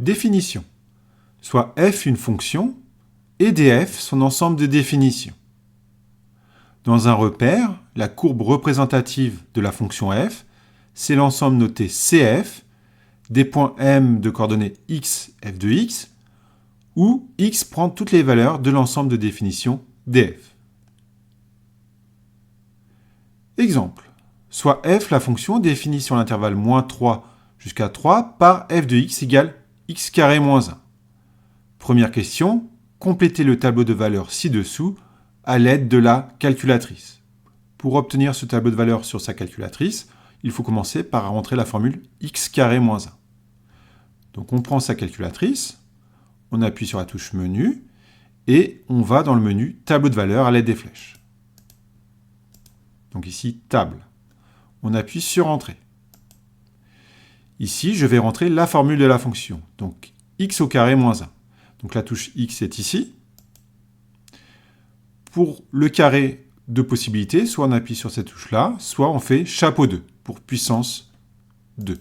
Définition. Soit f une fonction et df son ensemble de définitions. Dans un repère, la courbe représentative de la fonction f, c'est l'ensemble noté cf des points m de coordonnées x, f de x, où x prend toutes les valeurs de l'ensemble de définition df. Exemple. Soit f la fonction définie sur l'intervalle -3 jusqu'à 3 par f de x égale x carré moins 1. Première question, complétez le tableau de valeurs ci-dessous à l'aide de la calculatrice. Pour obtenir ce tableau de valeurs sur sa calculatrice, il faut commencer par rentrer la formule x carré moins 1. Donc on prend sa calculatrice, on appuie sur la touche menu et on va dans le menu tableau de valeurs à l'aide des flèches. Donc ici table. On appuie sur entrée. Ici, je vais rentrer la formule de la fonction, donc x au carré moins 1. Donc la touche x est ici. Pour le carré, deux possibilités, soit on appuie sur cette touche-là, soit on fait chapeau 2 pour puissance 2.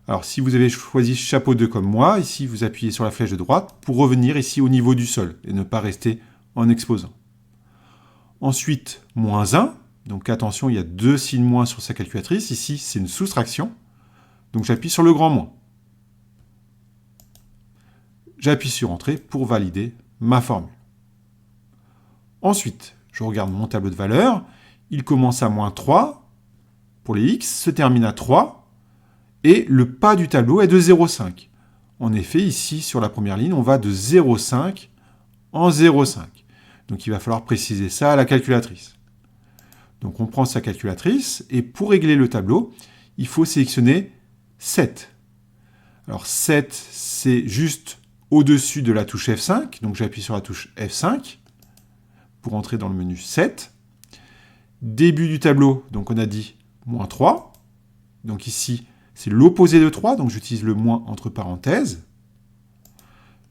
Alors si vous avez choisi chapeau 2 comme moi, ici vous appuyez sur la flèche de droite pour revenir ici au niveau du sol et ne pas rester en exposant. Ensuite, moins 1, donc attention, il y a deux signes moins sur sa calculatrice, ici c'est une soustraction, donc j'appuie sur le grand moins. J'appuie sur entrée pour valider ma formule. Ensuite, je regarde mon tableau de valeurs, il commence à -3 pour les x, se termine à 3, et le pas du tableau est de 0,5. En effet, ici, sur la première ligne, on va de 0,5 en 0,5. Donc il va falloir préciser ça à la calculatrice. Donc on prend sa calculatrice, et pour régler le tableau, il faut sélectionner 7. Alors 7, c'est juste au-dessus de la touche F5, donc j'appuie sur la touche F5 pour entrer dans le menu 7. Début du tableau, donc on a dit -3. Donc ici, c'est l'opposé de 3, donc j'utilise le moins entre parenthèses.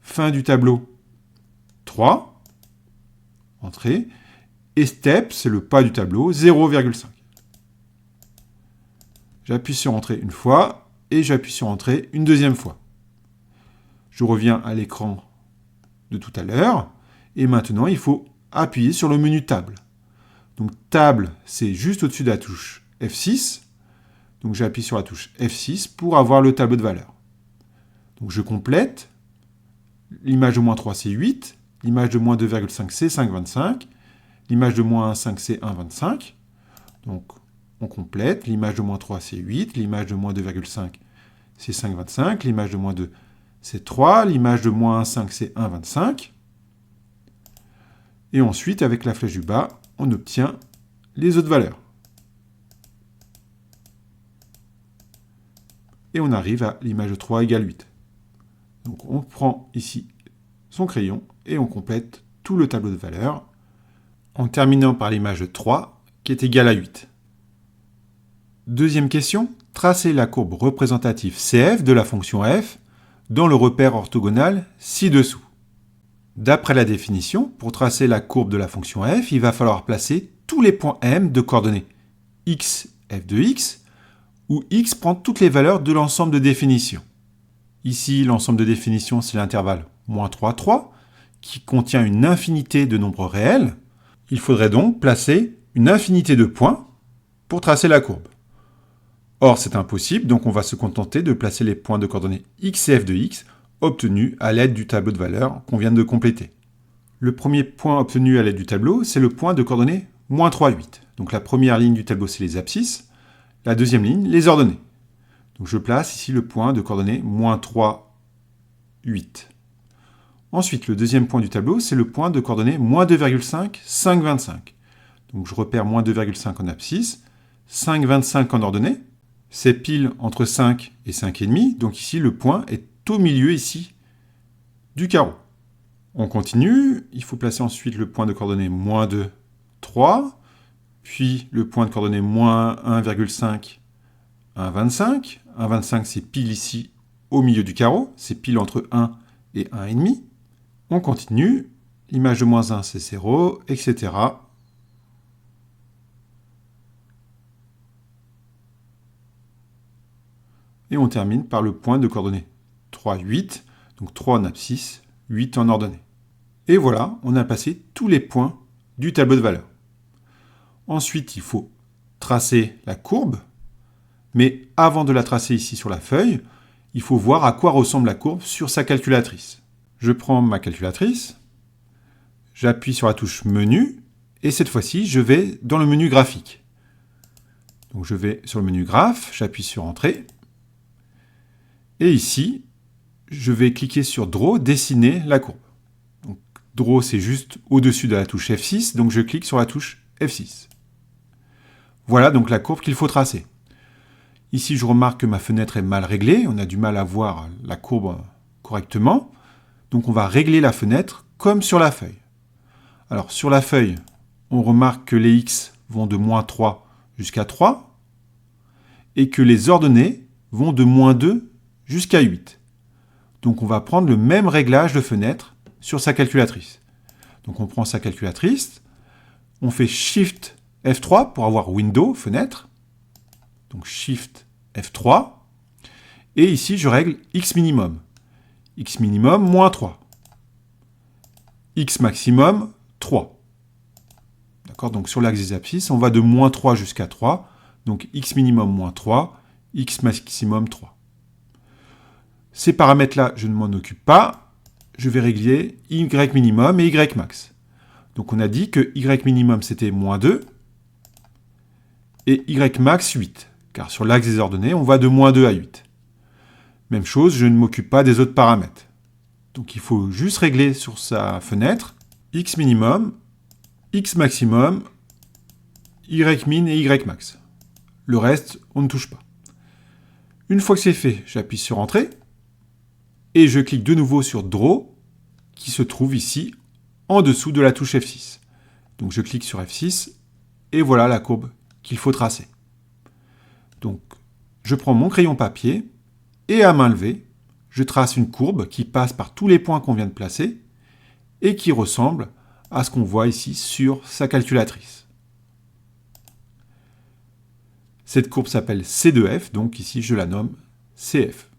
Fin du tableau, 3. Entrée. Et step, c'est le pas du tableau, 0,5. J'appuie sur entrée une fois, et j'appuie sur entrée une deuxième fois. Je reviens à l'écran de tout à l'heure, et maintenant il faut appuyer sur le menu table. Donc table, c'est juste au-dessus de la touche F6. Donc j'appuie sur la touche F6 pour avoir le tableau de valeurs. Donc je complète. L'image de -3, c'est 8. L'image de -2,5, c'est 5,25. L'image de -1,5, c'est 1,25. Donc on complète. L'image de -3, c'est 8. L'image de -2,5, c'est 5,25. L'image de -2, c'est 3. L'image de -1,5, c'est 1,25. Et ensuite, avec la flèche du bas, on obtient les autres valeurs. Et on arrive à l'image de 3 égale 8. Donc on prend ici son crayon et on complète tout le tableau de valeurs en terminant par l'image de 3 qui est égale à 8. Deuxième question, tracez la courbe représentative CF de la fonction f dans le repère orthogonal ci-dessous. D'après la définition, pour tracer la courbe de la fonction f, il va falloir placer tous les points m de coordonnées x, f de x, où x prend toutes les valeurs de l'ensemble de définition. Ici, l'ensemble de définition, c'est l'intervalle -3, 3, qui contient une infinité de nombres réels. Il faudrait donc placer une infinité de points pour tracer la courbe. Or, c'est impossible, donc on va se contenter de placer les points de coordonnées x et f de x obtenus à l'aide du tableau de valeurs qu'on vient de compléter. Le premier point obtenu à l'aide du tableau, c'est le point de coordonnées -3, 8. Donc la première ligne du tableau, c'est les abscisses. La deuxième ligne, les ordonnées. Donc je place ici le point de coordonnées -3, 8. Ensuite, le deuxième point du tableau, c'est le point de coordonnées -2,5, 5,25. Donc je repère -2,5 en abscisse, 5,25 en ordonnée. C'est pile entre 5 et 5,5. Donc ici, le point est au milieu ici du carreau. On continue. Il faut placer ensuite le point de coordonnées -2, 3. Puis le point de coordonnées -1,5, 1,25. 1,25, c'est pile ici au milieu du carreau. C'est pile entre 1 et 1,5. On continue. L'image de -1, c'est 0, etc. Et on termine par le point de coordonnées 3, 8. Donc 3 en abscisse, 8 en ordonnée. Et voilà, on a passé tous les points du tableau de valeurs. Ensuite, il faut tracer la courbe. Mais avant de la tracer ici sur la feuille, il faut voir à quoi ressemble la courbe sur sa calculatrice. Je prends ma calculatrice, j'appuie sur la touche Menu, et cette fois-ci, je vais dans le menu graphique. Donc je vais sur le menu Graphe, j'appuie sur Entrée, et ici, je vais cliquer sur Draw, dessiner la courbe. Donc, Draw, c'est juste au-dessus de la touche F6, donc je clique sur la touche F6. Voilà donc la courbe qu'il faut tracer. Ici, je remarque que ma fenêtre est mal réglée, on a du mal à voir la courbe correctement. Donc on va régler la fenêtre comme sur la feuille. Alors sur la feuille, on remarque que les x vont de moins 3 jusqu'à 3 et que les ordonnées vont de moins 2 jusqu'à 8. Donc on va prendre le même réglage de fenêtre sur sa calculatrice. Donc on prend sa calculatrice, on fait Shift F3 pour avoir Windows, fenêtre. Donc Shift F3. Et ici, je règle X minimum. X minimum, moins 3. X maximum, 3. D'accord? Donc sur l'axe des abscisses, on va de moins 3 jusqu'à 3. Donc X minimum, moins 3. X maximum, 3. Ces paramètres-là, je ne m'en occupe pas. Je vais régler Y minimum et Y max. Donc on a dit que Y minimum, c'était moins 2. Et Y max, 8. Car sur l'axe des ordonnées, on va de moins 2 à 8. Même chose, je ne m'occupe pas des autres paramètres. Donc il faut juste régler sur sa fenêtre X minimum, X maximum, Y min et Y max. Le reste, on ne touche pas. Une fois que c'est fait, j'appuie sur Entrée et je clique de nouveau sur Draw qui se trouve ici en dessous de la touche F6. Donc je clique sur F6 et voilà la courbe qu'il faut tracer. Donc je prends mon crayon papier et à main levée, je trace une courbe qui passe par tous les points qu'on vient de placer et qui ressemble à ce qu'on voit ici sur sa calculatrice. Cette courbe s'appelle C2F, donc ici je la nomme CF.